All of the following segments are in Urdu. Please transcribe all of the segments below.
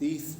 30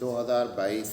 2022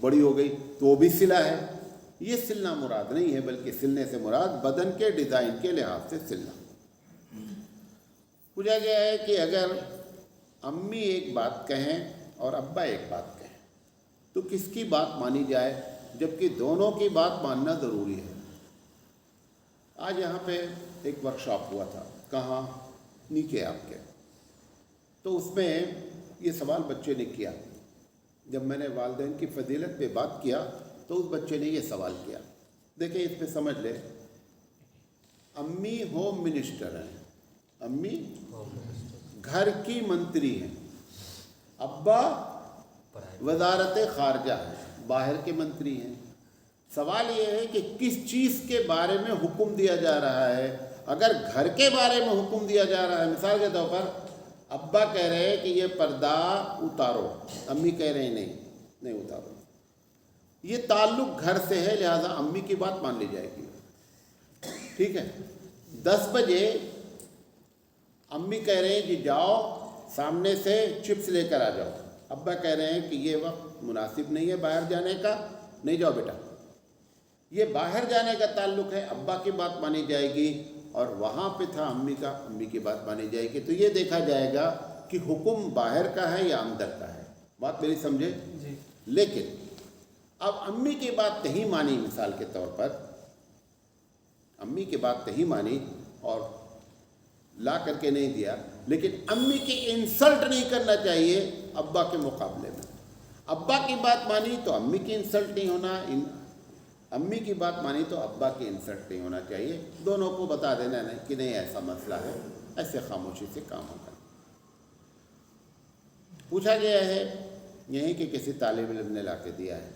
بڑی ہو گئی تو وہ بھی سلا ہے. یہ سلنا مراد نہیں ہے، بلکہ سلنے سے مراد بدن کے ڈیزائن کے لحاظ سے سلنا. پوچھا گیا ہے کہ اگر امی ایک بات کہیں اور ابا ایک بات کہیں تو کس کی بات مانی جائے، جبکہ دونوں کی بات ماننا ضروری ہے. آج یہاں پہ ایک ورکشاپ ہوا تھا، کہاں؟ نیچے آپ کے. تو اس میں یہ سوال بچے نے کیا. جب میں نے والدین کی فضیلت پہ بات کیا تو اس بچے نے یہ سوال کیا. دیکھیں اس پہ سمجھ لیں، امی ہوم منسٹر ہیں، امی گھر کی منتری ہیں، ابا وزارت خارجہ ہیں، باہر کے منتری ہیں. سوال یہ ہے کہ کس چیز کے بارے میں حکم دیا جا رہا ہے. اگر گھر کے بارے میں حکم دیا جا رہا ہے، مثال کے طور پر ابا کہہ رہے ہیں کہ یہ پردہ اتارو، امی کہہ رہے ہیں نہیں اتارو، یہ تعلق گھر سے ہے، لہذا امی کی بات مان لی جائے گی. ٹھیک ہے. 10 بجے امی کہہ رہے ہیں کہ جاؤ سامنے سے چپس لے کر آ جاؤ، ابا کہہ رہے ہیں کہ یہ وقت مناسب نہیں ہے باہر جانے کا، نہیں جاؤ بیٹا. یہ باہر جانے کا تعلق ہے، ابا کی بات مانی جائے گی، اور وہاں پہ تھا امی کا، امی کی بات مانی جائے گی. تو یہ دیکھا جائے گا کہ حکم باہر کا ہے یا اندر کا ہے. بات میری سمجھے جی. لیکن اب امی کی بات نہیں مانی، مثال کے طور پر امی کی بات نہیں مانی اور لا کر کے نہیں دیا، لیکن امی کی انسلٹ نہیں کرنا چاہیے ابا کے مقابلے میں. ابا کی بات مانی تو امی کی انسلٹ نہیں ہونا، امی کی بات مانی تو ابا کی انسلٹ نہیں ہونا چاہیے. دونوں کو بتا دینا نہیں کہ نہیں ایسا مسئلہ ہے، ایسے خاموشی سے کام ہوگا. پوچھا گیا ہے یہیں کہ کسی طالب علم نے لا کے دیا ہے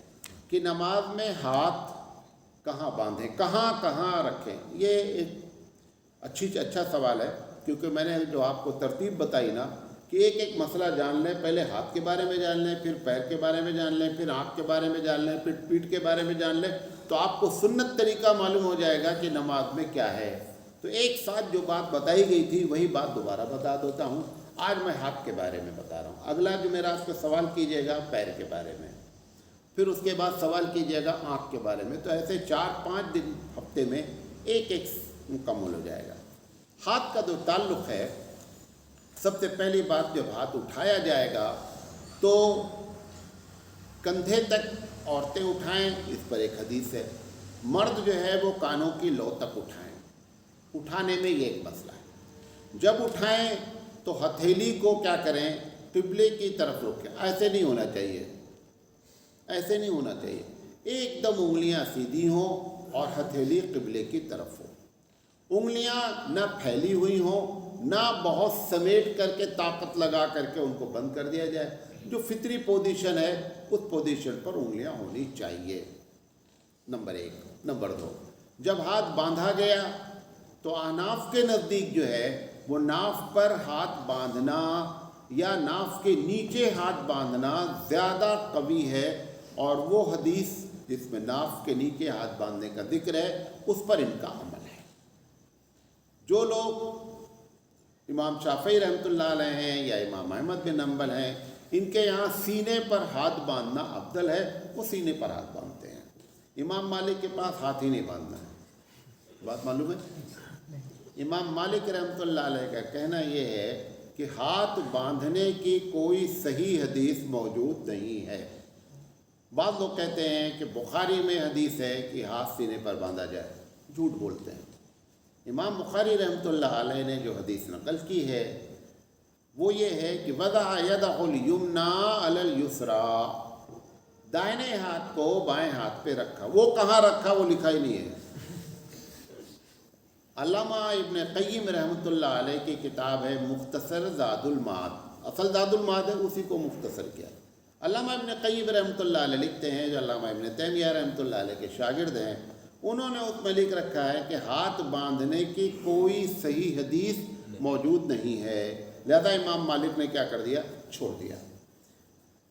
کہ نماز میں ہاتھ کہاں باندھیں، کہاں کہاں رکھیں. یہ ایک اچھا سوال ہے، کیونکہ میں نے جو آپ کو ترتیب بتائی نا کہ ایک ایک مسئلہ جان لیں، پہلے ہاتھ کے بارے میں جان لیں، پھر پیر کے بارے میں جان لیں، پھر آنکھ کے بارے میں جان لیں، پھر پیٹھ کے بارے میں جان لیں، تو آپ کو سنت طریقہ معلوم ہو جائے گا کہ نماز میں کیا ہے. تو ایک ساتھ جو بات بتائی گئی تھی وہی بات دوبارہ بتا دیتا ہوں. آج میں ہاتھ کے بارے میں بتا رہا ہوں، اگلا جو میرا آپ کو سوال کیجیے گا پیر کے بارے میں، پھر اس کے بعد سوال کیجیے گا آنکھ کے بارے میں. تو ایسے 4-5 دن ہفتے میں ایک مکمل ہو جائے گا. ہاتھ کا جو تعلق ہے، سب سے پہلی بات جب ہاتھ اٹھایا جائے گا تو کندھے تک عورتیں اٹھائیں، اس پر ایک حدیث ہے. مرد جو ہے وہ کانوں کی لو تک اٹھائیں. اٹھانے میں یہ ایک مسئلہ ہے. جب اٹھائیں تو ہتھیلی کو کیا کریں؟ قبلے کی طرف رکھیں. ایسے نہیں ہونا چاہیے، ایسے نہیں ہونا چاہیے. ایک دم انگلیاں سیدھی ہوں اور ہتھیلی قبلے کی طرف ہو. انگلیاں نہ پھیلی ہوئی ہوں، نہ بہت سمیٹ کر کے طاقت لگا کر کے ان کو بند کر دیا جائے. جو فطری پوزیشن ہے اس پوزیشن پر انگلیاں ہونی چاہیے. نمبر 1. نمبر 2، جب ہاتھ باندھا گیا تو احناف کے نزدیک جو ہے وہ ناف پر ہاتھ باندھنا یا ناف کے نیچے ہاتھ باندھنا زیادہ قوی ہے، اور وہ حدیث جس میں ناف کے نیچے ہاتھ باندھنے کا ذکر ہے اس پر ان کا عمل ہے. جو لوگ امام شافعی رحمۃ اللہ علیہ ہیں یا امام احمد بن حنبل ہیں، ان کے یہاں سینے پر ہاتھ باندھنا افضل ہے، وہ سینے پر ہاتھ باندھتے ہیں. امام مالک کے پاس ہاتھ ہی نہیں باندھنا ہے. بات معلوم ہے؟ امام مالک رحمۃ اللہ علیہ کا کہنا یہ ہے کہ ہاتھ باندھنے کی کوئی صحیح حدیث موجود نہیں ہے. بعض لوگ کہتے ہیں کہ بخاری میں حدیث ہے کہ ہاتھ سینے پر باندھا جائے. جھوٹ بولتے ہیں. امام بخاری رحمۃ اللہ علیہ نے جو حدیث نقل کی ہے وہ یہ ہے کہ وضع یدہ الیمنی علی الیسری، دائنے ہاتھ کو بائیں ہاتھ پہ رکھا. وہ کہاں رکھا وہ لکھا ہی نہیں ہے. علامہ ابن قیم رحمۃ اللہ علیہ کی کتاب ہے مختصر زاد المعاد. اصل زاد المعاد ہے، اسی کو مختصر کیا. علامہ ابن قیم رحمۃ اللہ علیہ لکھتے ہیں، جو علامہ ابن تیمیہ رحمۃ اللہ علیہ کے شاگرد ہیں، انہوں نے اس میں لکھ رکھا ہے کہ ہاتھ باندھنے کی کوئی صحیح حدیث موجود نہیں ہے، لہذا امام مالک نے کیا کر دیا؟ چھوڑ دیا.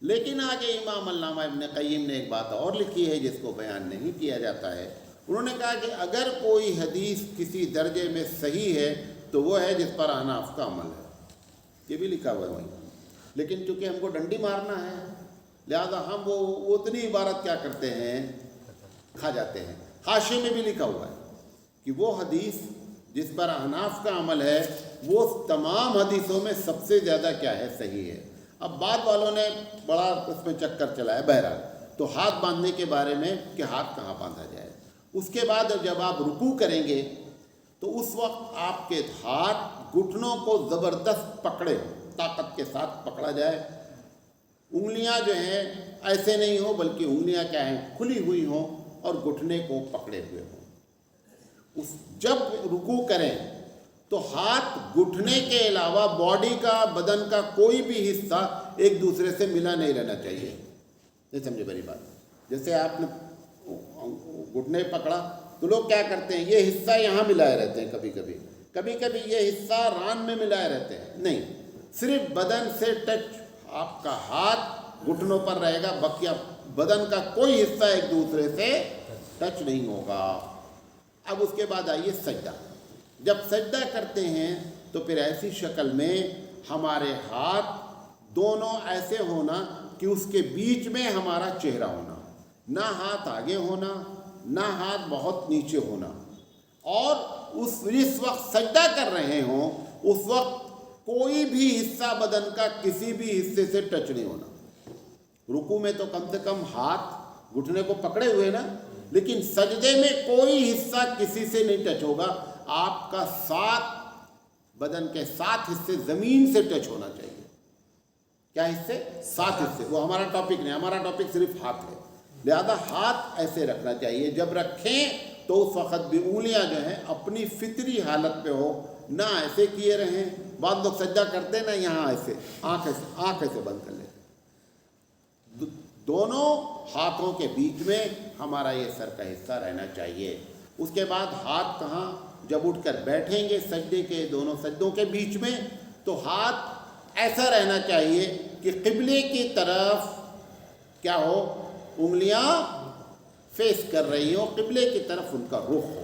لیکن آگے امام علامہ ابن قیم نے ایک بات اور لکھی ہے جس کو بیان نہیں کیا جاتا ہے. انہوں نے کہا کہ اگر کوئی حدیث کسی درجے میں صحیح ہے تو وہ ہے جس پر احناف کا عمل ہے. یہ بھی لکھا ہوا ہے وہیں. لیکن چونکہ ہم کو ڈنڈی مارنا ہے لہذا ہم وہ اتنی عبارت کیا کرتے ہیں، کھا جاتے ہیں۔ حاشیے میں بھی لکھا ہوا ہے کہ وہ حدیث جس پر احناف کا عمل ہے وہ تمام حدیثوں میں سب سے زیادہ کیا ہے، صحیح ہے۔ اب بعد والوں نے بڑا اس میں چکر چلایا بہرحال، تو ہاتھ باندھنے کے بارے میں کہ ہاتھ کہاں باندھا جائے۔ اس کے بعد جب آپ رکوع کریں گے تو اس وقت آپ کے ہاتھ گھٹنوں کو زبردست پکڑے، طاقت کے ساتھ پکڑا جائے، انگلیاں جو ہیں ایسے نہیں ہوں بلکہ انگلیاں کیا ہیں، کھلی ہوئی ہوں اور گھٹنے کو پکڑے ہوئے ہوں۔ جب رکوع کریں تو ہاتھ گھٹنے کے علاوہ باڈی کا، بدن کا کوئی بھی حصہ ایک دوسرے سے ملا نہیں رہنا چاہیے۔ نہیں سمجھے میری بات؟ جیسے آپ نے گھٹنے پکڑا تو لوگ کیا کرتے ہیں، یہ حصہ یہاں ملائے رہتے ہیں، کبھی کبھی یہ حصہ ران میں ملائے رہتے ہیں، نہیں، صرف بدن سے ٹچ آپ کا ہاتھ گھٹنوں پر رہے گا، بقیہ بدن کا کوئی حصہ ایک دوسرے سے ٹچ نہیں ہوگا۔ اب اس کے بعد آئیے سجدہ۔ جب سجدہ کرتے ہیں تو پھر ایسی شکل میں ہمارے ہاتھ دونوں ایسے ہونا کہ اس کے بیچ میں ہمارا چہرہ ہونا، نہ ہاتھ آگے ہونا نہ ہاتھ بہت نیچے ہونا، اور اس وقت سجدہ کر رہے ہوں اس وقت کوئی بھی حصہ بدن کا کسی بھی حصے سے ٹچ نہیں ہونا۔ رکوع میں تو کم سے کم ہاتھ گھٹنے کو پکڑے ہوئے نا، لیکن سجدے میں کوئی حصہ کسی سے نہیں ٹچ ہوگا، آپ کا بدن کے 7 حصے زمین سے ٹچ ہونا چاہیے۔ کیا حصے؟ 7 حصے۔ وہ ہمارا ٹاپک نہیں، ہمارا ٹاپک صرف ہاتھ ہے، لہذا ہاتھ ایسے رکھنا چاہیے۔ جب رکھیں تو اس وقت بھی انگلیاں جو ہیں اپنی فطری حالت پہ ہو، نہ ایسے کیے رہیں۔ بعض لوگ سجدہ کرتے ہیں نا یہاں ایسے، آنکھ ایسے بند کر لیتے۔ دونوں ہاتھوں کے بیچ میں ہمارا یہ سر کا حصہ رہنا چاہیے۔ اس کے بعد ہاتھ کہاں، جب اٹھ کر بیٹھیں گے سجدے کے دونوں سجدوں کے بیچ میں تو ہاتھ ایسا رہنا چاہیے کہ قبلے کی طرف کیا ہو، انگلیاں فیس کر رہی ہوں، قبلے کی طرف ان کا رخ ہو۔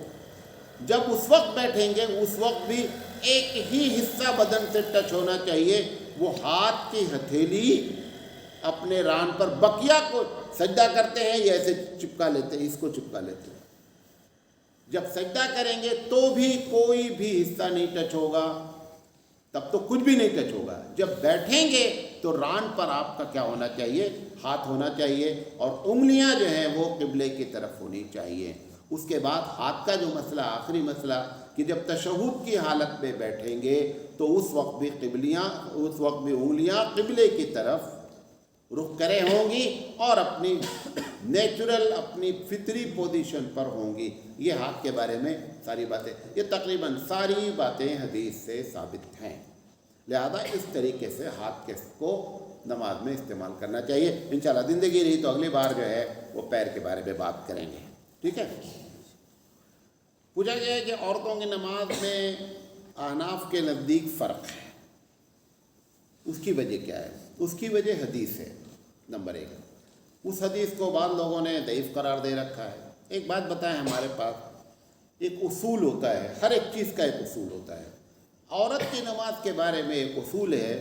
جب اس وقت بیٹھیں گے اس وقت بھی ایک ہی حصہ بدن سے ٹچ ہونا چاہیے، وہ ہاتھ کی ہتھیلی اپنے ران پر۔ بقیہ کو سجدہ کرتے ہیں یہ ایسے چپکا لیتے ہیں، اس کو چپکا لیتے ہیں۔ جب سجدہ کریں گے تو بھی کوئی بھی حصہ نہیں ٹچ ہوگا، تب تو کچھ بھی نہیں ٹچ ہوگا۔ جب بیٹھیں گے تو ران پر آپ کا کیا ہونا چاہیے، ہاتھ ہونا چاہیے، اور انگلیاں جو ہیں وہ قبلے کی طرف ہونی چاہیے۔ اس کے بعد ہاتھ کا جو مسئلہ، آخری مسئلہ، کہ جب تشہد کی حالت میں بیٹھیں گے تو اس وقت بھی انگلیاں قبلے کی طرف رخ کرے ہوں گی اور اپنی نیچرل، اپنی فطری پوزیشن پر ہوں گی۔ یہ ہاتھ کے بارے میں ساری باتیں، یہ تقریباً ساری باتیں حدیث سے ثابت ہیں، لہذا اس طریقے سے ہاتھ کو نماز میں استعمال کرنا چاہیے۔ انشاءاللہ زندگی رہی تو اگلی بار جو ہے وہ پیر کے بارے میں بات کریں گے، ٹھیک ہے۔ پوچھا گیا ہے کہ عورتوں کی نماز میں احناف کے نزدیک فرق ہے، اس کی وجہ کیا ہے؟ اس کی وجہ حدیث ہے۔ نمبر 1، اس حدیث کو بعض لوگوں نے ضعیف قرار دے رکھا ہے۔ ایک بات بتائیں، ہمارے پاس ایک اصول ہوتا ہے، ہر ایک چیز کا ایک اصول ہوتا ہے۔ عورت کی نماز کے بارے میں ایک اصول ہے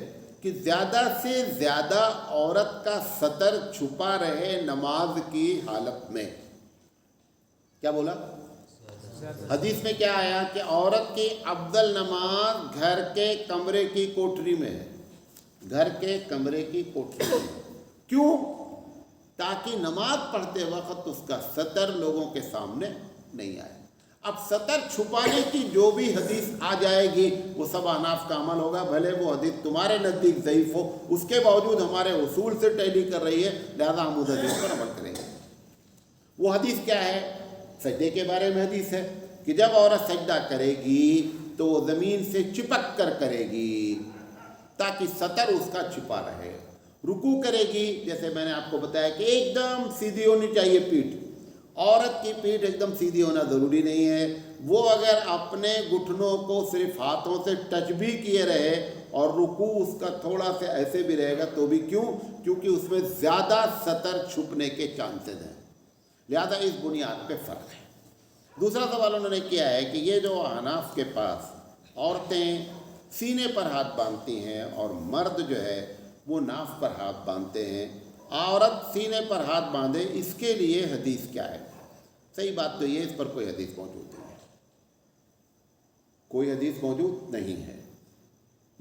کہ زیادہ سے زیادہ عورت کا ستر چھپا رہے نماز کی حالت میں۔ کیا بولا؟ حدیث میں کیا آیا کہ عورت کی افضل نماز گھر کے کمرے کی کوٹری میں ہے، گھر کے کمرے کی کوٹری میں۔ کیوں؟ تاکہ نماز پڑھتے وقت اس کا ستر لوگوں کے سامنے نہیں آئے۔ اب ستر چھپانے کی جو بھی حدیث آ جائے گی وہ سب احناف کا عمل ہوگا، بھلے وہ حدیث تمہارے نزدیک ضعیف ہو، اس کے باوجود ہمارے اصول سے ٹیلی کر رہی ہے، لہذا ہم اس حدیث پر عمل کریں گے۔ وہ حدیث کیا ہے؟ سجدے کے بارے میں حدیث ہے کہ جب عورت سجدہ کرے گی تو وہ زمین سے چپک کر کرے گی تاکہ ستر اس کا چھپا رہے۔ رکوع کرے گی، جیسے میں نے آپ کو بتایا کہ ایک دم سیدھی ہونی چاہیے پیٹھ، عورت کی پیٹھ ایک دم سیدھی ہونا ضروری نہیں ہے۔ وہ اگر اپنے گھٹنوں کو صرف ہاتھوں سے ٹچ بھی کیے رہے اور رکوع اس کا تھوڑا سا ایسے بھی رہے گا تو بھی کیوں؟ کیونکہ اس میں زیادہ ستر چھپنے کے چانسز ہیں، لہذا اس بنیاد پہ فرق ہے۔ دوسرا سوال انہوں نے کیا ہے کہ یہ جو احناف کے پاس عورتیں سینے پر ہاتھ باندھتی ہیں اور مرد جو ہے وہ ناف پر ہاتھ باندھتے ہیں، عورت سینے پر ہاتھ باندھے، اس کے لیے حدیث کیا ہے؟ صحیح بات تو یہ اس پر کوئی حدیث موجود نہیں ہے، کوئی حدیث موجود نہیں ہے،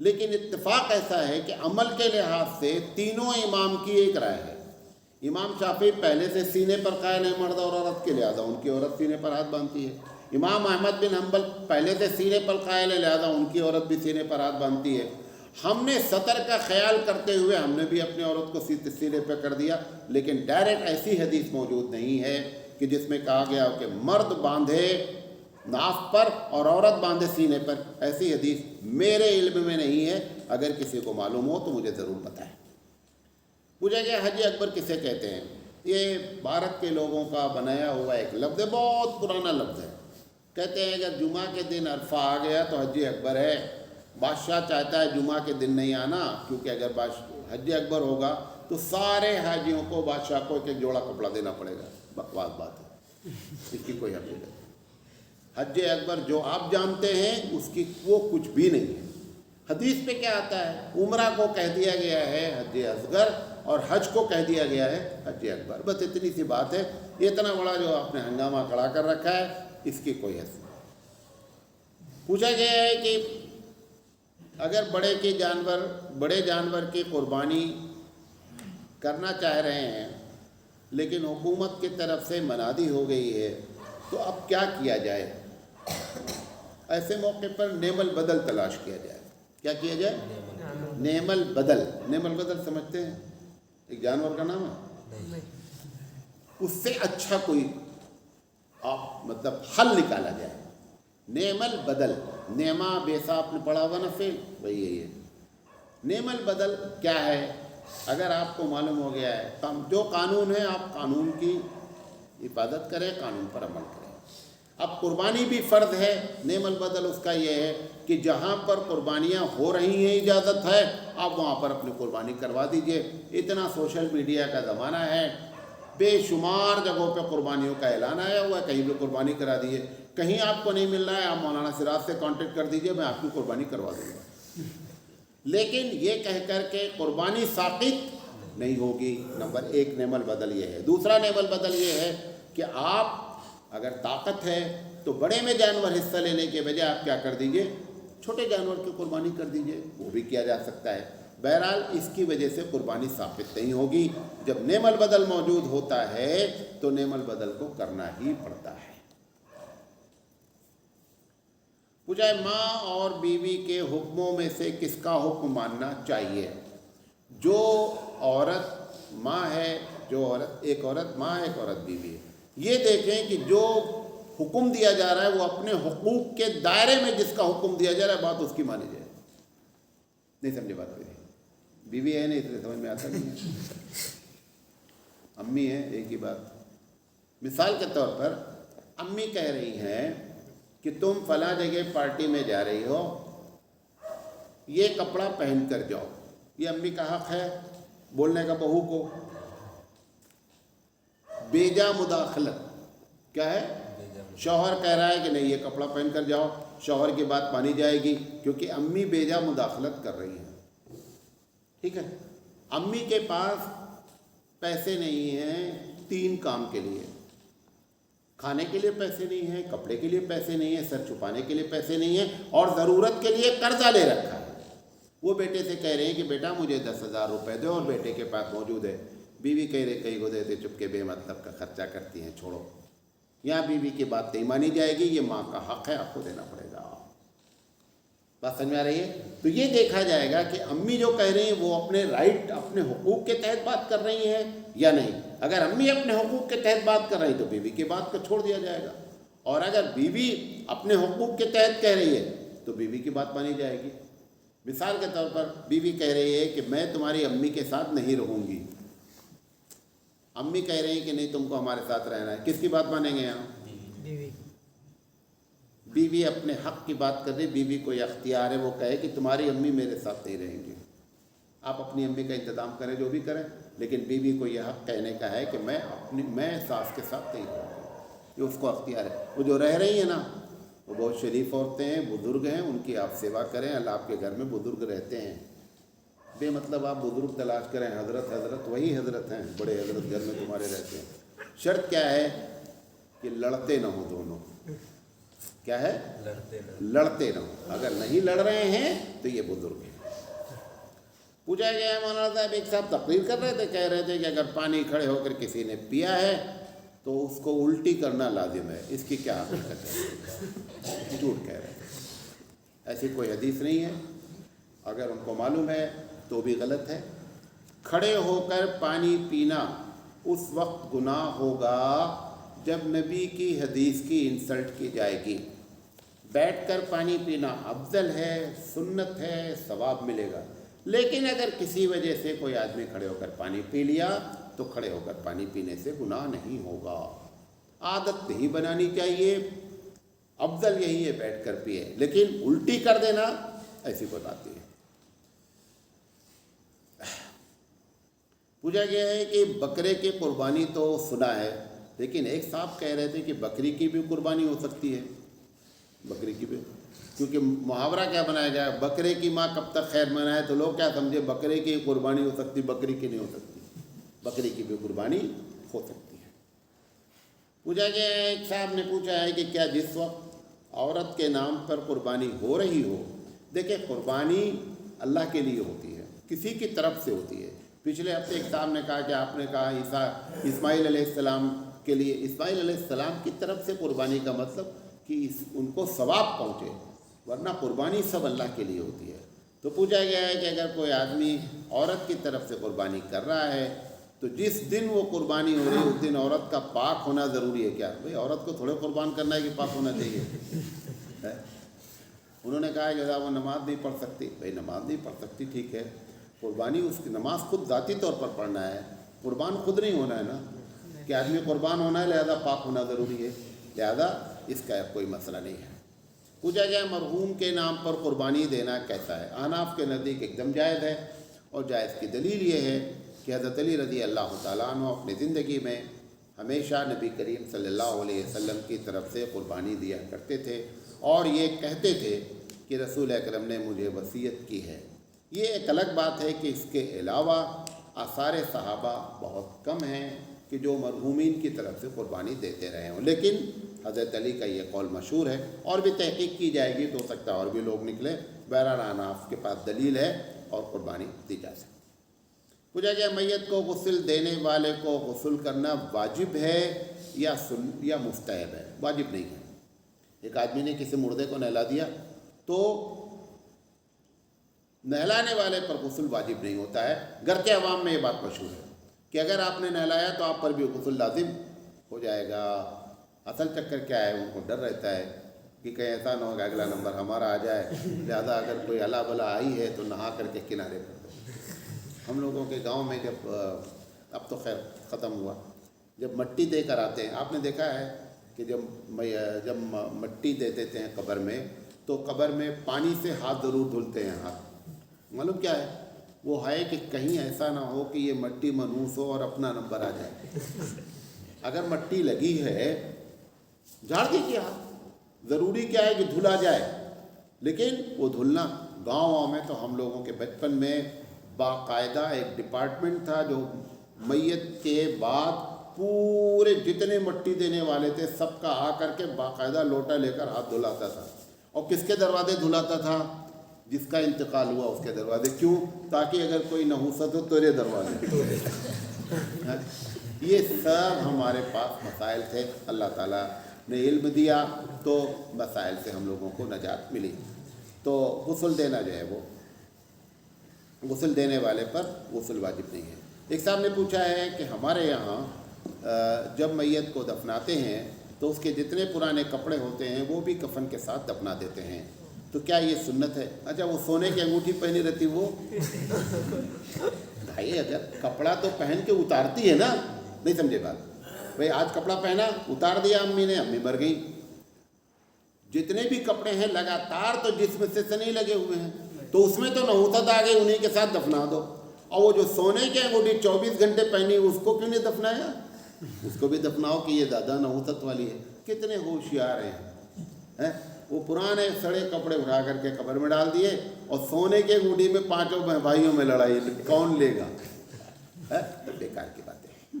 لیکن اتفاق ایسا ہے کہ عمل کے لحاظ سے تینوں امام کی ایک رائے ہے۔ امام شافعی پہلے سے سینے پر قائل ہے مرد اور عورت کے، لہٰذا ان کی عورت سینے پر ہاتھ باندھتی ہے۔ امام احمد بن حنبل پہلے سے سینے پر قائل ہے، لہٰذا ان کی عورت بھی سینے پر ہاتھ باندھتی ہے۔ ہم نے سطر کا خیال کرتے ہوئے ہم نے بھی اپنی عورت کو سینے پہ کر دیا، لیکن ڈائریکٹ ایسی حدیث موجود نہیں ہے کہ جس میں کہا گیا ہو کہ مرد باندھے ناف پر اور عورت باندھے سینے پر۔ ایسی حدیث میرے علم میں نہیں ہے، اگر کسی کو معلوم ہو تو مجھے ضرور بتائیں۔ پوچھا گیا حج اکبر کسے کہتے ہیں؟ یہ بھارت کے لوگوں کا بنایا ہوا ایک لفظ ہے، بہت پرانا لفظ ہے۔ کہتے ہیں اگر جمعہ کے دن عرفہ آ گیا تو حج اکبر ہے۔ بادشاہ چاہتا ہے جمعہ کے دن نہیں آنا، کیونکہ اگر حج اکبر ہوگا تو سارے حاجیوں کو بادشاہ کو ایک ایک جوڑا کپڑا دینا پڑے گا۔ بکواس بات ہے، اس کی کوئی حقیقت نہیں۔ حج اکبر جو آپ جانتے ہیں اس کی وہ کچھ بھی نہیں ہے۔ حدیث پہ کیا آتا ہے؟ عمرہ کو کہہ دیا گیا ہے حج اصغر، اور حج کو کہہ دیا گیا ہے حج اکبر، بس اتنی سی بات ہے۔ اتنا بڑا جو آپ نے ہنگامہ کھڑا کر رکھا ہے، اس کی کوئی حیثیت نہیں۔ پوچھا گیا ہے کہ اگر بڑے جانور کی قربانی کرنا چاہ رہے ہیں لیکن حکومت کی طرف سے منادی ہو گئی ہے تو اب کیا کیا جائے؟ ایسے موقع پر نعم البدل تلاش کیا جائے۔ کیا کیا جائے؟ نعم البدل۔ نعم البدل سمجھتے ہیں؟ ایک جانور کا نام ہے، اس سے اچھا کوئی مطلب حل نکالا جائے۔ نعم البدل، نعمہ بیسا آپ نے پڑھا ہوا نا فعل، وہی ہے یہ۔ نعم البدل کیا ہے؟ اگر آپ کو معلوم ہو گیا ہے، جو قانون ہے آپ قانون کی حفاظت کریں، قانون پر عمل کریں۔ اب قربانی بھی فرض ہے، نعم البدل اس کا یہ ہے کہ جہاں پر قربانیاں ہو رہی ہیں اجازت ہے، آپ وہاں پر اپنی قربانی کروا دیجئے۔ اتنا سوشل میڈیا کا زمانہ ہے، بے شمار جگہوں پہ قربانیوں کا اعلان آیا ہوا ہے، کہیں بھی قربانی کرا دیجئے۔ کہیں آپ کو نہیں مل رہا ہے، آپ مولانا سراج سے کانٹیکٹ کر دیجئے، میں آپ کی قربانی کروا دوں گا۔ لیکن یہ کہہ کر کے قربانی ساقط نہیں ہوگی۔ نمبر ایک نعم البدل یہ ہے۔ دوسرا نعم البدل یہ ہے کہ آپ اگر طاقت ہے تو بڑے میں جانور حصہ لینے کے بجائے آپ کیا کر دیجئے، چھوٹے جانور کی قربانی کر دیجئے، وہ بھی کیا جا سکتا ہے۔ بہرحال اس کی وجہ سے قربانی ثابت نہیں ہوگی۔ جب نعم البدل موجود ہوتا ہے تو نعم البدل کو کرنا ہی پڑتا ہے۔ پوچھا ہے ماں اور بیوی کے حکموں میں سے کس کا حکم ماننا چاہیے؟ جو عورت ماں ہے، ایک عورت ماں ہے، ایک عورت بیوی ہے، یہ دیکھیں کہ جو حکم دیا جا رہا ہے وہ اپنے حقوق کے دائرے میں جس کا حکم دیا جا رہا ہے بات اس کی مانی جائے۔ نہیں سمجھے بات میری؟ بیوی ہے نہیں، اس لیے سمجھ میں آتا نہیں ہے۔ امی ہے، ایک ہی بات۔ مثال کے طور پر امی کہہ رہی ہیں کہ تم فلاں جگہ پارٹی میں جا رہی ہو، یہ کپڑا پہن کر جاؤ۔ یہ امی کا حق ہے بولنے کا بہو کو۔ بیجا مداخلت کیا ہے؟ شوہر کہہ رہا ہے کہ نہیں یہ کپڑا پہن کر جاؤ، شوہر کی بات مانی جائے گی کیونکہ امی بیجا مداخلت کر رہی ہیں۔ ٹھیک ہے، امی کے پاس پیسے نہیں ہیں 3 کام کے لیے، کھانے کے لیے پیسے نہیں ہیں، کپڑے کے لیے پیسے نہیں ہیں، سر چھپانے کے لیے پیسے نہیں ہیں، اور ضرورت کے لیے قرضہ لے رکھا ہے۔ وہ بیٹے سے کہہ رہے ہیں کہ بیٹا مجھے 10,000 روپے دو، اور بیٹے کے پاس موجود ہے۔ بیوی کہہ رہے کہیں کو دیتے چپکے بے مطلب کا خرچہ کرتی ہیں، چھوڑو۔ یہاں بیوی کی بات نہیں مانی جائے گی، یہ ماں کا حق ہے، آپ کو دینا پڑے گا۔ بات سمجھ میں آ رہی ہے؟ تو یہ دیکھا جائے گا کہ امی جو کہہ رہی ہیں وہ اپنے رائٹ، اپنے حقوق کے تحت بات کر رہی ہیں یا نہیں۔ اگر امی اپنے حقوق کے تحت بات کر رہی تو بیوی کی بات کو چھوڑ دیا جائے گا، اور اگر بیوی اپنے حقوق کے تحت کہہ رہی ہے تو بیوی کی بات مانی جائے گی۔ مثال کے طور پر بیوی کہہ رہی ہے کہ میں تمہاری امی کے ساتھ نہیں رہوں گی، امی کہہ رہی ہیں کہ نہیں تم کو ہمارے ساتھ رہنا ہے، کس کی بات مانیں گے یہاں؟ بیوی اپنے حق کی بات کر رہی، بیوی کو یہ اختیار ہے وہ کہے کہ تمہاری امی میرے ساتھ نہیں رہیں گی۔ آپ اپنی امی کا انتظام کریں، جو بھی کریں، لیکن بیوی کو یہ حق کہنے کا ہے کہ میں ساس کے ساتھ نہیں رہوں گی، یہ اس کو اختیار ہے۔ وہ جو رہ رہی ہیں نا، وہ بہت شریف عورتیں ہیں، بزرگ ہیں، ان کی آپ سیوا کریں، اللہ آپ کے گھر میں بزرگ رہتے ہیں، بے مطلب آپ بزرگ تلاش کریں، حضرت حضرت وہی حضرت ہیں، بڑے حضرت گھر میں تمہارے رہتے ہیں۔ شرط کیا ہے کہ لڑتے نہ ہو دونوں، کیا ہے؟ لڑتے نہ ہو۔ اگر نہیں لڑ رہے ہیں تو یہ بزرگ ہیں۔ پوچھا گیا مولانا صاحب، ایک صاحب تقریر کر رہے تھے، کہہ رہے تھے کہ اگر پانی کھڑے ہو کر کسی نے پیا ہے تو اس کو الٹی کرنا لازم ہے، اس کی کیا حقیقت ہے؟ جھوٹ کہہ رہے تھے، ایسی کوئی حدیث نہیں ہے، اگر ان کو معلوم ہے تو بھی غلط ہے۔ کھڑے ہو کر پانی پینا اس وقت گناہ ہوگا جب نبی کی حدیث کی انسلٹ کی جائے گی۔ بیٹھ کر پانی پینا افضل ہے، سنت ہے، ثواب ملے گا۔ لیکن اگر کسی وجہ سے کوئی آدمی کھڑے ہو کر پانی پی لیا تو کھڑے ہو کر پانی پینے سے گناہ نہیں ہوگا۔ عادت نہیں بنانی چاہیے، افضل یہی ہے بیٹھ کر پیے، لیکن الٹی کر دینا ایسی کوئی بات نہیں ہے۔ پوچھا گیا ہے کہ بکرے کی قربانی تو سنا ہے، لیکن ایک صاحب کہہ رہے تھے کہ بکری کی بھی قربانی ہو سکتی ہے، بکری کی بھی، کیونکہ محاورہ کیا بنایا گیا ہے، بکرے کی ماں کب تک خیر منائے، تو لوگ کیا سمجھے بکرے کی قربانی ہو سکتی، بکری کی نہیں ہو سکتی، بکری کی بھی قربانی ہو سکتی ہے۔ پوچھا گیا ہے، ایک صاحب نے پوچھا ہے کہ کیا جس وقت عورت کے نام پر قربانی ہو رہی ہو، دیکھیں قربانی اللہ کے لیے ہوتی ہے، کسی کی طرف سے ہوتی ہے۔ پچھلے ہفتے ایک صاحب نے کہا کہ آپ نے کہا اسماعیل علیہ السلام کے لیے، اسماعیل علیہ السلام کی طرف سے قربانی کا مطلب کہ ان کو ثواب پہنچے، ورنہ قربانی سب اللہ کے لیے ہوتی ہے۔ تو پوچھا گیا ہے کہ اگر کوئی آدمی عورت کی طرف سے قربانی کر رہا ہے تو جس دن وہ قربانی ہو رہی ہے اس دن عورت کا پاک ہونا ضروری ہے کیا؟ بھئی عورت کو تھوڑے قربان کرنا ہے کہ پاک ہونا چاہیے؟ انہوں نے کہا کہ وہ نماز نہیں پڑھ سکتی، بھئی نماز نہیں پڑھ سکتی ٹھیک ہے، قربانی اس کی نماز خود ذاتی طور پر پڑھنا ہے، قربان خود نہیں ہونا ہے نا، کہ آدمی قربان ہونا ہے لہذا پاک ہونا ضروری ہے، لہذا اس کا کوئی مسئلہ نہیں ہے۔ پوچھا گیا مرحوم کے نام پر قربانی دینا کیسا ہے؟ احناف کے نزدیک ایک دم جائز ہے، اور جائز کی دلیل یہ ہے کہ حضرت علی رضی اللہ تعالیٰ عنہ اپنی زندگی میں ہمیشہ نبی کریم صلی اللہ علیہ وسلم کی طرف سے قربانی دیا کرتے تھے، اور یہ کہتے تھے کہ رسول اکرم نے مجھے وصیت کی ہے۔ یہ ایک الگ بات ہے کہ اس کے علاوہ آثار صحابہ بہت کم ہیں کہ جو مرحومین کی طرف سے قربانی دیتے رہے ہوں، لیکن حضرت علی کا یہ قول مشہور ہے، اور بھی تحقیق کی جائے گی تو ہو سکتا ہے اور بھی لوگ نکلے، بہرحال احناف کے پاس دلیل ہے اور قربانی دی جا سکتی۔ پوچھا گیا میت کو غسل دینے والے کو غسل کرنا واجب ہے یا مستحب ہے؟ واجب نہیں ہے۔ ایک آدمی نے کسی مردے کو نہلا دیا تو نہلانے والے پر غسل واجب نہیں ہوتا ہے، گھر کے عوام میں یہ بات مشہور ہے کہ اگر آپ نے نہلایا تو آپ پر بھی غسل لازم ہو جائے گا۔ اصل چکر کیا ہے، ان کو ڈر رہتا ہے کہ کہیں ایسا نہ ہو کہ اگلا نمبر ہمارا آ جائے، لہذا اگر کوئی الا بلا آئی ہے تو نہا کر کے کنارے پر دو۔ ہم لوگوں کے گاؤں میں جب اب تو خیر ختم ہوا، جب مٹی دے کر آتے ہیں، آپ نے دیکھا ہے کہ جب مٹی دے دیتے ہیں قبر میں تو قبر میں پانی سے ہاتھ ضرور دھلتے ہیں۔ ہاتھ معلوم کیا ہے، وہ ہے کہ کہیں ایسا نہ ہو کہ یہ مٹی منحوس ہو اور اپنا نمبر آ جائے۔ اگر مٹی لگی ہے جھاڑ دیجیے ہاتھ، ضروری کیا ہے کہ دھلا جائے، لیکن وہ دھلنا گاؤں میں تو ہم لوگوں کے بچپن میں باقاعدہ ایک ڈپارٹمنٹ تھا جو میت کے بعد پورے جتنے مٹی دینے والے تھے سب کا آ کر کے باقاعدہ لوٹا لے کر ہاتھ دھلاتا تھا، اور کس کے دروازے دھلاتا تھا؟ جس کا انتقال ہوا اس کے دروازے۔ کیوں؟ تاکہ اگر کوئی نحوست ہو تیرے دروازے۔ یہ سب ہمارے پاس مسائل تھے، اللہ تعالیٰ نے علم دیا تو مسائل سے ہم لوگوں کو نجات ملی۔ تو غسل دینا جو ہے وہ غسل دینے والے پر غسل واجب نہیں ہے۔ ایک صاحب نے پوچھا ہے کہ ہمارے یہاں جب میت کو دفناتے ہیں تو اس کے جتنے پرانے کپڑے ہوتے ہیں وہ بھی کفن کے ساتھ دفنا دیتے ہیں، تو کیا یہ سنت ہے؟ اچھا وہ سونے کی انگوٹھی پہنی رہتی وہ بھائی اگر کپڑا تو پہن کے اتارتی ہے نا، نہیں سمجھے بات؟ بھائی آج کپڑا پہنا اتار دیا امی نے، امی مر گئی، جتنے بھی کپڑے ہیں لگاتار تو جسم سے نہیں لگے ہوئے ہیں، تو اس میں تو نحوست آ گئی، انہیں کے ساتھ دفنا دو۔ اور وہ جو سونے کی انگوٹھی 24 گھنٹے پہنی اس کو کیوں نہیں دفنایا؟ اس کو بھی دفناؤ کہ یہ زیادہ نحوست والی ہے۔ کتنے ہوشیار ہیں۔ وہ پرانے سڑے کپڑے اٹھا کر کے قبر میں ڈال دیے اور سونے کے انگوٹھی میں 5 بھائیوں میں لڑائی، کون لے گا؟ بیکار کی بات ہے۔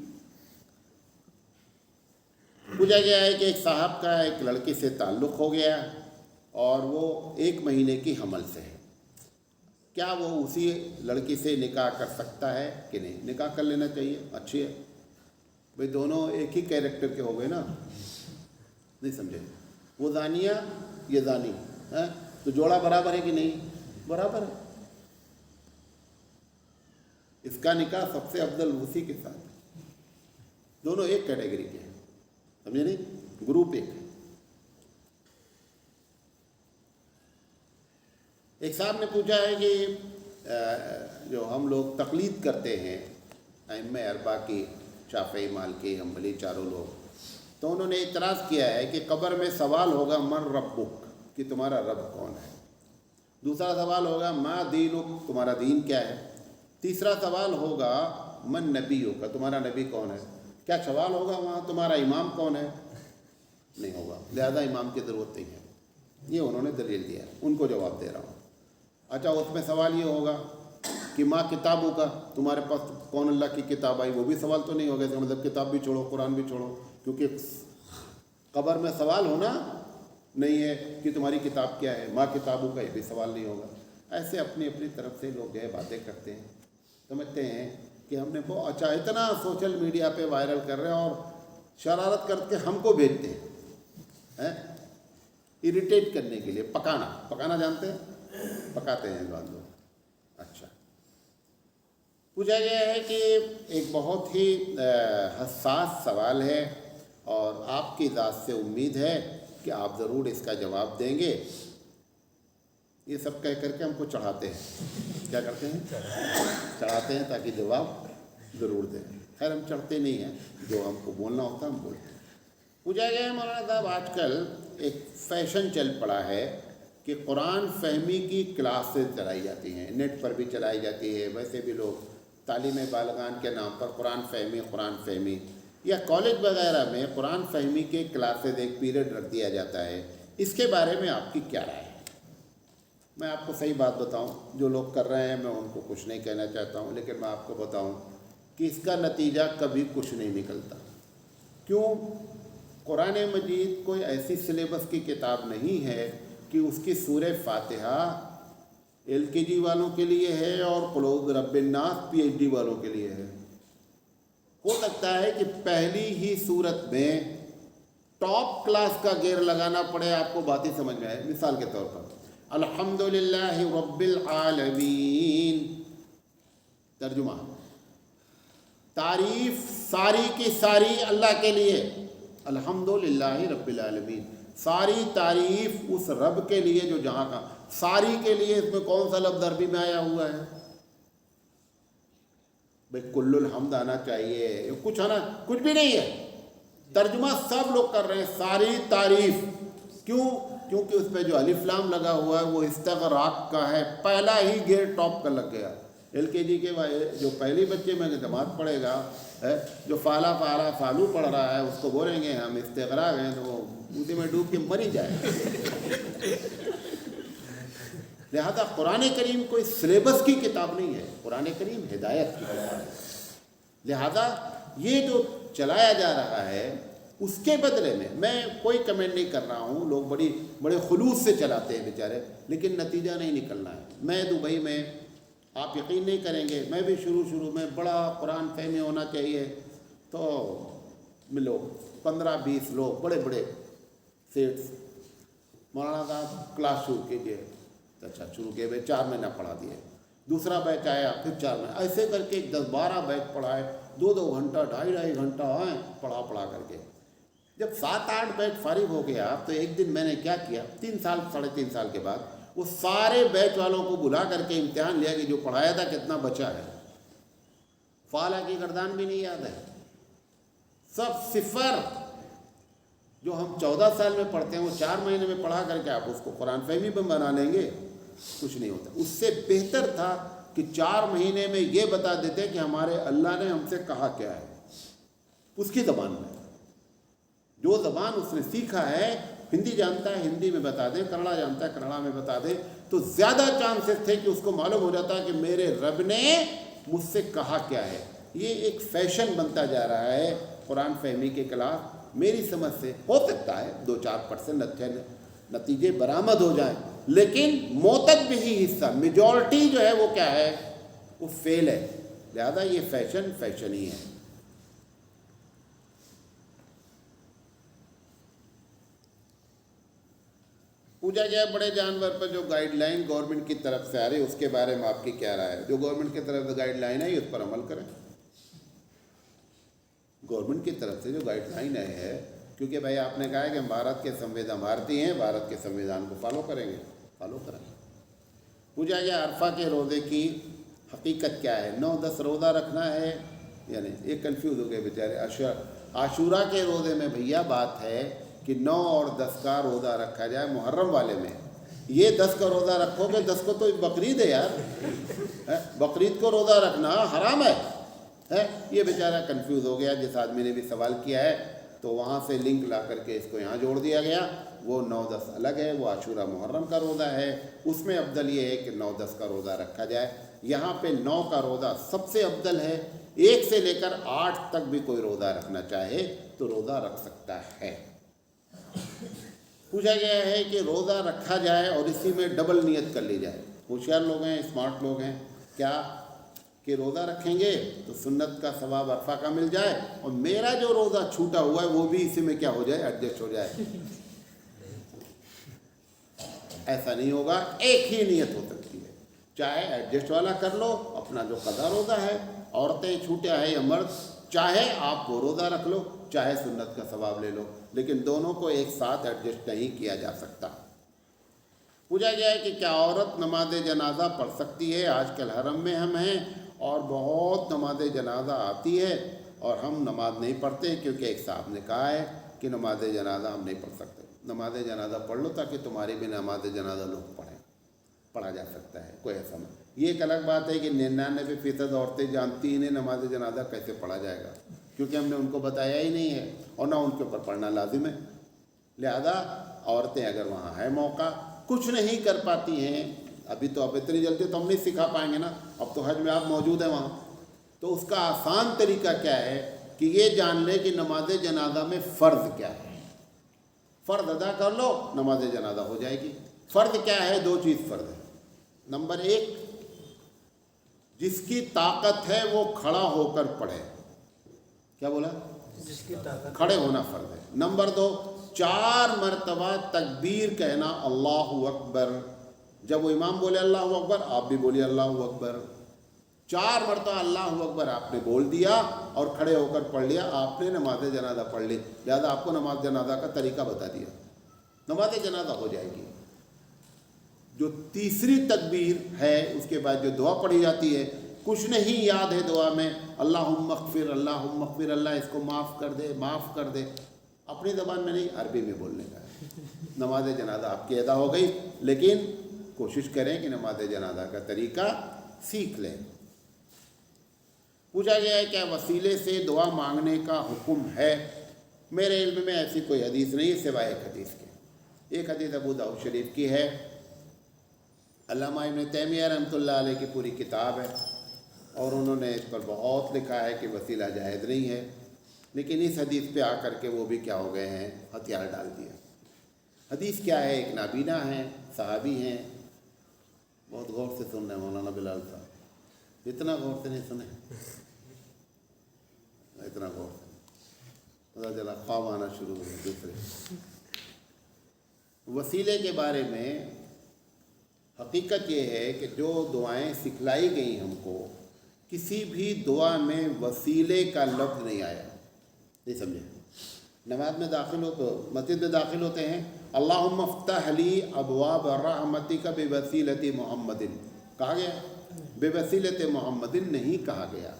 پوچھا گیا ہے کہ ایک صاحب کا ایک لڑکی سے تعلق ہو گیا اور وہ 1 مہینے کی حمل سے ہے، کیا وہ اسی لڑکی سے نکاح کر سکتا ہے کہ نہیں؟ نکاح کر لینا چاہیے، اچھی ہے بھئی، دونوں ایک ہی کیریکٹر کے ہو گئے نا، نہیں سمجھے؟ وہ زانیہ یہ زانی ہے تو جوڑا برابر ہے کہ نہیں؟ برابر ہے۔ اس کا نکاح سب سے افضل اسی کے ساتھ ہے، دونوں ایک کیٹیگری کے ہیں، سمجھے نہیں؟ گروپ ایک ہے۔ ایک صاحب نے پوچھا ہے کہ جو ہم لوگ تقلید کرتے ہیں ائمہ اربعہ کی، شافعی مالکی حنبلی چاروں لوگ، تو انہوں نے اعتراض کیا ہے کہ قبر میں سوال ہوگا من ربک، کہ تمہارا رب کون ہے، دوسرا سوال ہوگا ما دینک، تمہارا دین کیا ہے، تیسرا سوال ہوگا من نبیک، تمہارا نبی کون ہے۔ کیا سوال ہوگا وہاں تمہارا امام کون ہے؟ نہیں ہوگا، لہذا امام کی ضرورت نہیں ہے۔ یہ انہوں نے دلیل دیا ہے، ان کو جواب دے رہا ہوں۔ اچھا، اس میں سوال یہ ہوگا کہ ماں کتابوں کا، تمہارے پاس کون اللہ کی کتاب آئی، وہ بھی سوال تو نہیں ہوگا، اس کا مطلب کتاب بھی چھوڑو قرآن بھی چھوڑو، کیونکہ قبر میں سوال ہونا نہیں ہے کہ تمہاری کتاب کیا ہے، ماں کتابوں کا، یہ بھی سوال نہیں ہوگا۔ ایسے اپنی اپنی طرف سے لوگ جو باتیں کرتے ہیں، سمجھتے ہیں کہ ہم نے بہت اچھا اتنا سوشل میڈیا پہ وائرل کر رہے ہیں اور شرارت کر کے ہم کو بھیجتے ہیں اریٹیٹ کرنے کے لیے۔ پکانا جانتے ہیں؟ پکاتے ہیں لوگ۔ اچھا، پوچھا گیا ہے کہ ایک بہت ہی حساس سوال ہے اور آپ کی ذات سے امید ہے کہ آپ ضرور اس کا جواب دیں گے۔ یہ سب کہہ کر کے ہم کو چڑھاتے ہیں، کیا کرتے ہیں؟ چڑھاتے ہیں تاکہ جواب ضرور دیں۔ خیر، ہم چڑھتے نہیں ہیں، جو ہم کو بولنا ہوتا ہے ہم بولتے ہیں۔ پوچھا گیا ہے مولانا صاحب، آج کل ایک فیشن چل پڑا ہے کہ قرآن فہمی کی کلاسز چلائی جاتی ہیں، نیٹ پر بھی چلائی جاتی ہے، ویسے بھی لوگ تعلیم بالغان کے نام پر قرآن فہمی یا کالج وغیرہ میں قرآن فہمی کے کلاسز ایک پیریڈ رکھ دیا جاتا ہے، اس کے بارے میں آپ کی کیا رائے ہے؟ میں آپ کو صحیح بات بتاؤں، جو لوگ کر رہے ہیں میں ان کو کچھ نہیں کہنا چاہتا ہوں، لیکن میں آپ کو بتاؤں کہ اس کا نتیجہ کبھی کچھ نہیں نکلتا۔ کیوں؟ قرآن مجید کوئی ایسی سلیبس کی کتاب نہیں ہے کہ اس کی سورہ فاتحہ LKG والوں کے لیے ہے اور قل اعوذ برب الناس PhD والوں کے لیے ہے۔ ہو سکتا ہے کہ پہلی ہی صورت میں ٹاپ کلاس کا گیئر لگانا پڑے، آپ کو بات ہی سمجھ میں آئے۔ مثال کے طور پر الحمدللہ رب العالمین، ترجمہ تعریف ساری کی ساری اللہ کے لیے، الحمدللہ رب العالمین، ساری تعریف اس رب کے لیے جو جہاں کا، ساری کے لیے اس میں کون سا لفظ عربی میں آیا ہوا ہے؟ بھئی کل الحمد آنا چاہیے، کچھ آنا، کچھ بھی نہیں ہے۔ ترجمہ سب لوگ کر رہے ہیں ساری تعریف، کیوں؟ کیونکہ اس پہ جو الف لام لگا ہوا ہے وہ استغراق کا ہے، پہلا ہی گیئر ٹاپ کا لگ گیا۔ LKG کے جو پہلی بچے میں جماعت پڑھے گا، جو فالا فالو پڑھ رہا ہے، اس کو بولیں گے ہم استغراق ہیں تو وہ اسی میں ڈوب کے مر ہی جائے۔ لہذا قرآن کریم کوئی سلیبس کی کتاب نہیں ہے، قرآن کریم ہدایت کی کتاب ہے۔ لہذا یہ جو چلایا جا رہا ہے اس کے بدلے میں کوئی کمنٹ نہیں کر رہا ہوں، لوگ بڑے خلوص سے چلاتے ہیں بیچارے، لیکن نتیجہ نہیں نکلنا ہے۔ میں دبئی میں، آپ یقین نہیں کریں گے، میں بھی شروع میں بڑا قرآن فہمی ہونا چاہیے تو ملو 15-20 لوگ بڑے سیٹس، مولانا صاحب کلاس شروع کیجیے، اچھا شروع کیے ہوئے 4 مہینہ پڑھا دیے، دوسرا بیچ آیا پھر 4 مہینہ، ایسے کر کے 10-12 بیچ پڑھائے، 2 گھنٹہ 2.5 گھنٹہ پڑھا کر کے جب 7-8 بیچ فارغ ہو گیا تو ایک دن میں نے کیا کیا، 3 سال 3.5 سال کے بعد وہ سارے بیچ والوں کو بلا کر کے امتحان لیا کہ جو پڑھایا تھا کتنا بچا ہے۔ فعلا کی گردان بھی نہیں یاد ہے، سب صفر۔ جو ہم 14 سال میں پڑھتے ہیں وہ 4 مہینے میں پڑھا کر کے آپ اس کو قرآن فہمی بھی بنا لیں گے، کچھ نہیں ہوتا۔ اس سے بہتر تھا کہ 4 مہینے میں یہ بتا دیتے کہ ہمارے اللہ نے ہم سے کہا کیا ہے، اس کی زبان میں، جو زبان اس نے سیکھا ہے ہندی جانتا ہے ہندی میں بتا دیں، کنڑا جانتا ہے کنڑا میں بتا دیں، تو زیادہ چانسز تھے کہ اس کو معلوم ہو جاتا ہے کہ میرے رب نے مجھ سے کہا کیا ہے۔ یہ ایک فیشن بنتا جا رہا ہے قرآن فہمی کے خلاف۔ میری سمجھ سے ہو سکتا ہے 2-4% اچھے نتیجے برآمد ہو جائیں، لیکن معتد بھی حصہ میجورٹی جو ہے وہ کیا ہے، وہ فیل ہے۔ لہذا یہ فیشن ہی ہے۔ پوچھا گیا بڑے جانور پر جو گائیڈ لائن گورنمنٹ کی طرف سے آ رہی ہے اس کے بارے میں آپ کی کیا رائے ہے؟ جو گورنمنٹ کی طرف سے گائیڈ لائن ہے اس پر عمل کریں۔ گورنمنٹ کی طرف سے جو گائیڈ لائن ہے، کیونکہ بھائی آپ نے کہا ہے کہ بھارت کے سمویدھان بھارتی ہیں، بھارت کے سمویدھان کو فالو کریں گے، فالو کریں گے۔ پوچھا گیا عرفہ کے روزے کی حقیقت کیا ہے؟ 9-10 روزہ رکھنا ہے، یعنی یہ کنفیوز ہو گئے بیچارے۔ عاشورہ کے روزے میں بھیا بات ہے کہ 9 اور 10 کا روزہ رکھا جائے محرم والے میں۔ یہ 10 کا روزہ رکھو گے، 10 کو تو بقرعید ہے یار، بقرعید کو روزہ رکھنا حرام ہے۔ یہ بیچارہ کنفیوز ہو گیا، جس آدمی نے بھی سوال کیا ہے تو وہاں سے لنک لا کر کے اس کو یہاں جوڑ دیا گیا۔ وہ 9-10 الگ ہے، وہ عاشورہ محرم کا روزہ ہے، اس میں افضل یہ ہے کہ 9-10 کا روزہ رکھا جائے۔ یہاں پہ 9 کا روزہ سب سے افضل ہے، 1 سے لے کر 8 تک بھی کوئی روزہ رکھنا چاہے تو روزہ رکھ سکتا ہے۔ پوچھا گیا ہے کہ روزہ رکھا جائے اور اسی میں ڈبل نیت کر لی جائے۔ ہوشیار لوگ ہیں، اسمارٹ لوگ ہیں، کیا کہ روزہ رکھیں گے تو سنت کا ثواب عرفہ کا مل جائے اور میرا جو روزہ چھوٹا ہوا ہے وہ بھی اسی میں کیا ہو جائے، ایڈجسٹ ہو جائے۔ ایسا نہیں ہوگا، ایک ہی نیت ہو سکتی ہے، چاہے ایڈجسٹ والا کر لو اپنا جو قضا روزہ ہے، عورتیں چھوٹے ہے یا مرد، چاہے آپ وہ روزہ رکھ لو چاہے سنت کا ثواب لے لو، لیکن دونوں کو ایک ساتھ ایڈجسٹ نہیں کیا جا سکتا۔ پوچھا گیا ہے کہ کیا عورت نماز جنازہ پڑھ سکتی ہے؟ آج کل حرم میں ہم ہیں اور بہت نماز جنازہ آتی ہے اور ہم نماز نہیں پڑھتے، کیونکہ ایک صاحب نے کہا ہے کہ نماز جنازہ ہم نہیں پڑھ سکتے۔ نماز جنازہ پڑھ لو تاکہ تمہاری بھی نماز جنازہ لوگ پڑھیں، پڑھا جا سکتا ہے، کوئی ایسا نہیں۔ یہ ایک الگ بات ہے کہ 99% عورتیں جانتی ہی نہیں نماز جنازہ کیسے پڑھا جائے گا، کیونکہ ہم نے ان کو بتایا ہی نہیں ہے اور نہ ان کے اوپر پڑھنا لازم ہے۔ لہذا عورتیں اگر وہاں ہے موقع، کچھ نہیں کر پاتی ہیں، ابھی تو اب اتنی جلدی تو ہم نہیں سکھا پائیں گے نا، اب تو حج میں آپ موجود ہیں وہاں، تو اس کا آسان طریقہ کیا ہے کہ یہ جان لے کہ نماز جنازہ میں فرض کیا ہے، فرض ادا کر لو نماز جنازہ ہو جائے گی۔ فرض کیا ہے؟ 2 چیز فرض ہے۔ نمبر 1، جس کی طاقت ہے وہ کھڑا ہو کر پڑھے۔ کیا بولا؟ جس کی طاقت کھڑے ہونا فرض ہے۔ نمبر 2، 4 مرتبہ تکبیر کہنا، اللہ اکبر۔ جب وہ امام بولے اللہ اکبر آپ بھی بولیے اللہ اکبر۔ 4 مرتبہ اللہ اکبر آپ نے بول دیا اور کھڑے ہو کر پڑھ لیا، آپ نے نماز جنازہ پڑھ لی۔ لہذا آپ کو نماز جنازہ کا طریقہ بتا دیا، نماز جنازہ ہو جائے گی۔ جو تیسری تکبیر ہے اس کے بعد جو دعا پڑھی جاتی ہے، کچھ نہیں یاد ہے دعا میں، اللہم اغفر، اللہم اغفر، اللہ اس کو معاف کر دے، معاف کر دے، اپنی زبان میں نہیں عربی میں بولنے کا ہے۔ نماز جنازہ آپ کی ادا ہو گئی، لیکن کوشش کریں کہ نماز جنازہ کا طریقہ سیکھ لیں۔ پوچھا گیا ہے کیا وسیلے سے دعا مانگنے کا حکم ہے؟ میرے علم میں ایسی کوئی حدیث نہیں ہے سوائے ایک حدیث کے۔ ایک حدیث ابو داؤد شریف کی ہے، علامہ ابن تیمیہ رحمۃ اللہ علیہ کی پوری کتاب ہے اور انہوں نے اس پر بہت لکھا ہے کہ وسیلہ جائز نہیں ہے، لیکن اس حدیث پہ آ کر کے وہ بھی کیا ہو گئے ہیں، ہتھیار ڈال دیا۔ حدیث کیا ہے؟ ایک نابینا ہیں، صحابی ہیں، بہت غور سے سن رہے ہیں مولانا بلال صاحب، اتنا غور سے نہیں سنے، اتنا غور سے پتا چلا خواب آنا شروع ہوئے دوسرے۔ وسیلے کے بارے میں حقیقت یہ ہے کہ جو دعائیں سکھلائی گئیں ہم کو، کسی بھی دعا میں وسیلے کا لفظ نہیں آیا، نہیں سمجھے؟ نماز میں داخل ہو تو مسجد میں داخل ہوتے ہیں، اللہم افتح لی ابواب رحمتک بوسیلۃ محمد، کہا گیا؟ بوسیلۃ محمد نہیں کہا گیا۔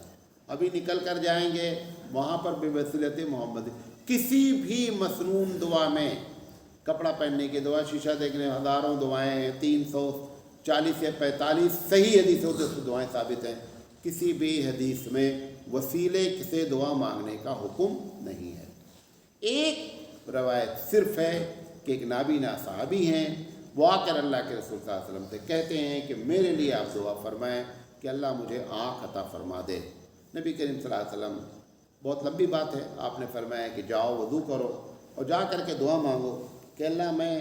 ابھی نکل کر جائیں گے وہاں پر بوسیلۃ محمد۔ کسی بھی مسنون دعا میں، کپڑا پہننے کی دعا، شیشہ دیکھنے، ہزاروں دعائیں ہیں، 340 یا 45 صحیح حدیثوں سے دعائیں ثابت ہیں، کسی بھی حدیث میں وسیلے سے دعا مانگنے کا حکم نہیں ہے۔ ایک روایت صرف ہے کہ ایک نابینا صحابی ہیں، وہ آ کر اللہ کے رسول صلی اللہ علیہ وسلم سے کہتے ہیں کہ میرے لیے آپ دعا فرمائیں کہ اللہ مجھے آنکھ عطا فرما دے۔ نبی کریم صلی اللہ علیہ وسلم، بہت لمبی بات ہے، آپ نے فرمایا کہ جاؤ وضو کرو اور جا کر کے دعا مانگو کہ اللہ میں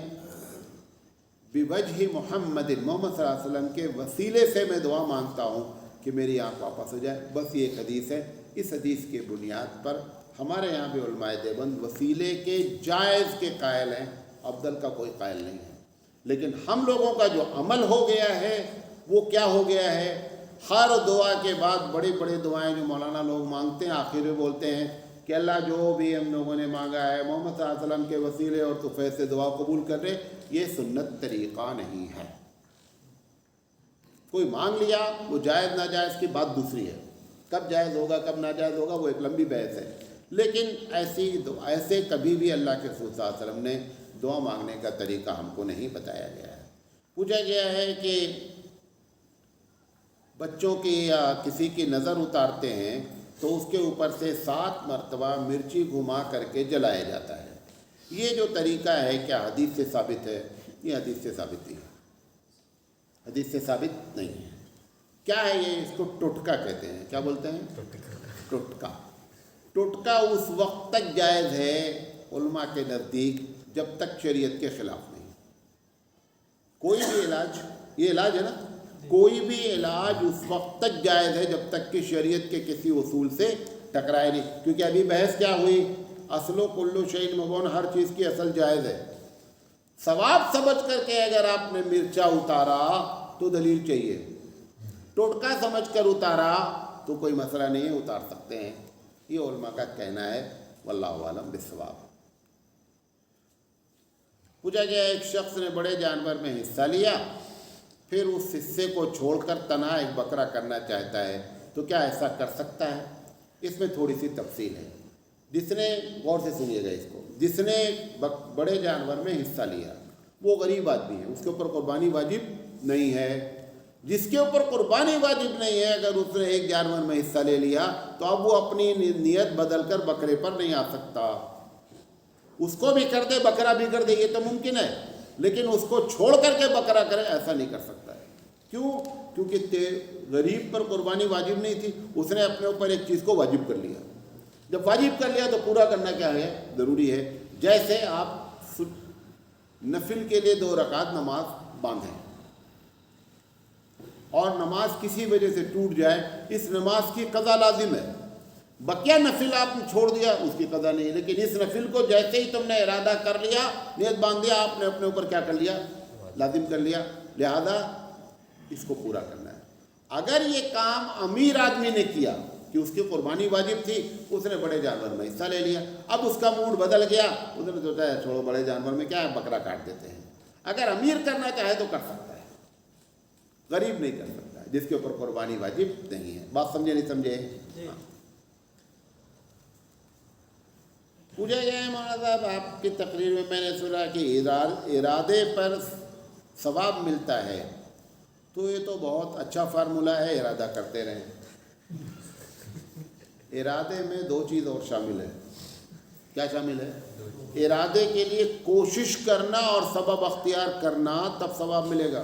بوجہ محمد، محمد صلی اللہ علیہ وسلم کے وسیلے سے میں دعا مانگتا ہوں کہ میری آنکھ واپس ہو جائے۔ بس یہ ایک حدیث ہے، اس حدیث کے بنیاد پر ہمارے یہاں بھی علماء دیوبند وسیلے کے جائز کے قائل ہیں، افضل کا کوئی قائل نہیں ہے۔ لیکن ہم لوگوں کا جو عمل ہو گیا ہے وہ کیا ہو گیا ہے، ہر دعا کے بعد بڑی بڑی دعائیں جو مولانا لوگ مانگتے ہیں آخر میں بولتے ہیں کہ اللہ جو بھی ہم لوگوں نے مانگا ہے محمد صلی اللہ علیہ وسلم کے وسیلے اور طفیل سے دعا قبول کر لے۔ یہ سنت طریقہ نہیں ہے۔ کوئی مانگ لیا، وہ جائز ناجائز کی بات دوسری ہے، کب جائز ہوگا کب ناجائز ہوگا وہ ایک لمبی بحث ہے، لیکن ایسے کبھی بھی اللہ کے رسول صلی اللہ علیہ وسلم نے دعا مانگنے کا طریقہ ہم کو نہیں بتایا گیا ہے۔ پوچھا گیا ہے کہ بچوں کی یا کسی کی نظر اتارتے ہیں تو اس کے اوپر سے 7 مرتبہ مرچی گھما کر کے جلایا جاتا ہے، یہ جو طریقہ ہے کیا حدیث سے ثابت ہے؟ یہ حدیث سے ثابت نہیں ہے، حدیث سے ثابت نہیں ہے۔ کیا ہے یہ؟ اس کو ٹوٹکا کہتے ہیں۔ کیا بولتے ہیں؟ ٹوٹکا۔ ٹوٹکا اس وقت تک جائز ہے علماء کے نزدیک جب تک شریعت کے خلاف نہیں۔ کوئی بھی علاج، یہ علاج ہے نا، کوئی بھی علاج اس وقت تک جائز ہے جب تک کہ شریعت کے کسی اصول سے ٹکرائے نہیں، کیونکہ ابھی بحث کیا ہوئی، اصل و کلو شیء مبون، ہر چیز کی اصل جائز ہے۔ ثواب سمجھ کر کے اگر آپ نے مرچا اتارا تو دلیل چاہیے، ٹوٹکا سمجھ کر اتارا تو کوئی مسئلہ نہیں ہے، اتار سکتے ہیں۔ یہ علماء کا کہنا ہے، واللہ اعلم بالصواب۔ پوچھا گیا ایک شخص نے بڑے جانور میں حصہ لیا، پھر اس حصے کو چھوڑ کر تنہا ایک بکرا کرنا چاہتا ہے تو کیا ایسا کر سکتا ہے؟ اس میں تھوڑی سی تفصیل ہے۔ جس نے، غور سے سنیے گا اس کو، جس نے بڑے جانور میں حصہ لیا وہ غریب آدمی ہے، اس کے اوپر قربانی واجب نہیں ہے۔ جس کے اوپر قربانی واجب نہیں ہے، اگر اس نے ایک جانور میں حصہ لے لیا تو اب وہ اپنی نیت بدل کر بکرے پر نہیں آ سکتا۔ اس کو بھی کر دے بکرا بھی کر دے یہ تو ممکن ہے، لیکن اس کو چھوڑ کر کے بکرا کرے ایسا نہیں کر سکتا ہے۔ کیوں؟ کیونکہ غریب پر قربانی واجب نہیں تھی، اس نے اپنے اوپر ایک چیز کو واجب کر لیا۔ جب واجب کر لیا تو پورا کرنا کیا ہے؟ ضروری ہے۔ جیسے آپ نفل کے لیے 2 رکعت نماز باندھیں اور نماز کسی وجہ سے ٹوٹ جائے، اس نماز کی قضا لازم ہے۔ بقیہ نفل آپ نے چھوڑ دیا، اس کی قضا نہیں، لیکن اس نفل کو جیسے ہی تم نے ارادہ کر لیا، نیت باندھ دیا، آپ نے اپنے اوپر کیا کر لیا؟ لازم کر لیا، لہذا اس کو پورا کرنا ہے۔ اگر یہ کام امیر آدمی نے کیا کہ اس کی قربانی واجب تھی، اس نے بڑے جانور میں حصہ لے لیا، اب اس کا موڈ بدل گیا، اس نے سوچا ہے چھوڑو بڑے جانور میں کیا ہے، بکرا کاٹ دیتے ہیں۔ اگر امیر کرنا چاہے تو کر سکتا ہے، غریب نہیں کر سکتا ہے، جس کے اوپر قربانی واجب نہیں ہے۔ بات سمجھے نہیں سمجھے؟ پوچھا گیا ہے مولانا صاحب آپ کی تقریر میں نے سنا کہ ارادے پر ثواب ملتا ہے، تو یہ تو بہت اچھا فارمولہ ہے، ارادہ کرتے رہیں۔ ارادے میں 2 چیز اور شامل ہے۔ کیا شامل ہے؟ ارادے کے لیے کوشش کرنا اور سبب اختیار کرنا، تب ثواب ملے گا۔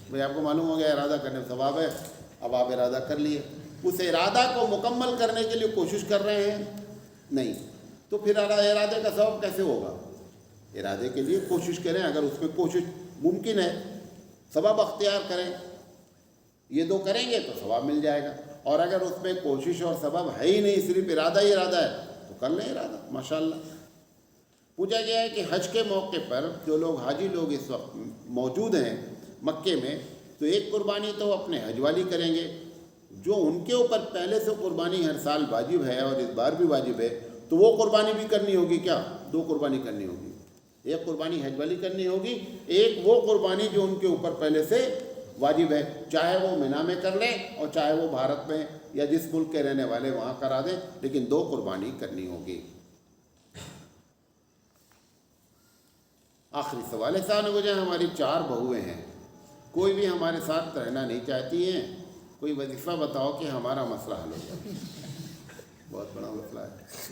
بھئی آپ کو معلوم ہو گیا ارادہ کرنے میں ثواب ہے، اب آپ ارادہ کر لیے، اس ارادہ کو مکمل کرنے کے لیے کوشش کر رہے ہیں نہیں، تو پھر ارادے کا ثواب کیسے ہوگا؟ ارادے کے لیے کوشش کریں، اگر اس میں کوشش ممکن ہے، سبب اختیار کریں، یہ 2 کریں گے تو ثواب مل جائے گا۔ اور اگر اس میں کوشش اور سبب ہے ہی نہیں، صرف ارادہ ہی ارادہ ہے، تو کر لیں ارادہ، ماشاءاللہ۔ پوچھا گیا ہے کہ حج کے موقع پر جو لوگ حاجی لوگ اس وقت موجود ہیں مکے میں، تو ایک قربانی تو اپنے حج والی کریں گے، جو ان کے اوپر پہلے سے قربانی ہر سال واجب ہے اور اس بار بھی واجب ہے، تو وہ قربانی بھی کرنی ہوگی کیا؟ 2 قربانی کرنی ہوگی، ایک قربانی حج والی کرنی ہوگی، ایک وہ قربانی جو ان کے اوپر پہلے سے واجب ہے، چاہے وہ مینا میں کر لیں اور چاہے وہ بھارت میں یا جس ملک کے رہنے والے وہاں کرا دیں، لیکن 2 قربانی کرنی ہوگی۔ آخری سوال ہے صاحب نے پوچھا، ہماری 4 بہویں ہیں، کوئی بھی ہمارے ساتھ رہنا نہیں چاہتی ہیں، کوئی وظیفہ بتاؤ کہ ہمارا مسئلہ حل ہو جائے۔ بہت بڑا مسئلہ ہے۔